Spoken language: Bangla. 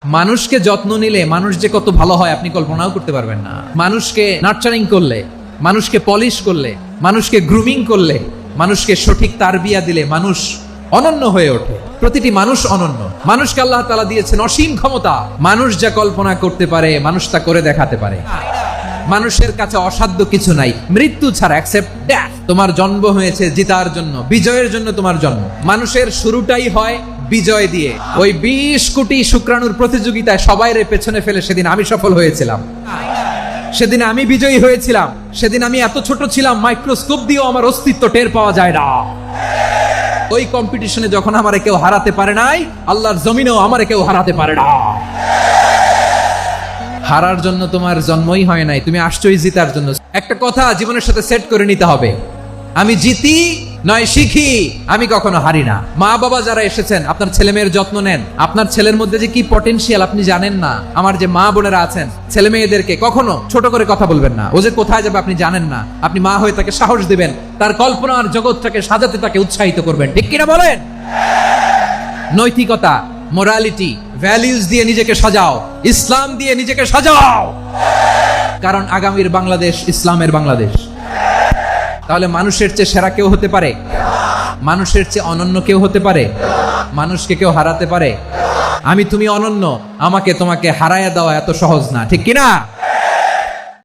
মানুষকে যত্ন নিলে মানুষ যে কত ভালো হয় আপনি কল্পনাও করতে পারবেন না। মানুষকে নার্চারিং করলে, মানুষকে পলিশ করলে, মানুষকে গ্রুমিং করলে, মানুষকে সঠিক তারবিয়া দিলে মানুষ অনন্য হয়ে ওঠে। প্রতিটি মানুষ অনন্য। মানুষকে আল্লাহ তাআলা দিয়েছেন অসীম ক্ষমতা। মানুষ যা কল্পনা করতে পারে মানুষ তা করে দেখাতে পারে। মানুষের কাছে অসাধ্য কিছু নাই, মৃত্যু ছাড়া, এক্সেপ্ট ডেথ। তোমার জন্ম হয়েছে জিতার জন্য, বিজয়ের জন্য তোমার জন্ম। মানুষের শুরুটাই হয় বিজয় দিয়ে। ওই 20 কোটি শুক্রাণুর প্রতিযোগিতায় সবাইরে পেছনে ফেলে সেদিন আমি সফল হয়েছিলাম, সেদিন আমি বিজয়ী হয়েছিলাম। সেদিন আমি এত ছোট ছিলাম, মাইক্রোস্কোপ দিয়েও আমার অস্তিত্ব টের পাওয়া যায় না। ওই কম্পিটিশনে যখন আমারে কেউ হারাতে পারে নাই, আল্লাহর জমিনেও আমারে কেউ হারাতে পারে না। হারার জন্য তোমার জন্মই হয় নাই, তুমি আসছোই জিতার জন্য। একটা কথা জীবনের সাথে সেট করে নিতে হবে, আমি জিতি নয় শিখি, আমি কখনো হারি না। মা বাবা যারা এসেছেন, আপনার ছেলে মেয়ের যত্ন নেন। আপনার ছেলের মধ্যে যে কি পটেনশিয়াল আপনি জানেন না। আমার যে মা বোনেরা আছেন, ছেলে মেয়েদেরকে কখনো ছোট করে কথা বলবেন না। ও যে কোথায় যাবে আপনি জানেন না। আপনি মা হয়ে তাকে সাহস দিবেন, তার কল্পনার জগৎটাকে সাজাতে তাকে উৎসাহিত করবেন। ঠিক কিনা বলেন? নৈতিকতা, মোরালিটি, ভ্যালিউজ দিয়ে নিজেকে সাজাও, ইসলাম দিয়ে নিজেকে সাজাও, কারণ আগামীর বাংলাদেশ ইসলামের বাংলাদেশ। তাহলে মানুষের চেয়ে সেরা কেউ হতে পারে? মানুষের চেয়ে অনন্য কেউ হতে পারে? মানুষকে কেউ হারাতে পারে? আমি তুমি অনন্য, আমাকে তোমাকে হারায়া দেওয়া এত সহজ না। ঠিক কিনা?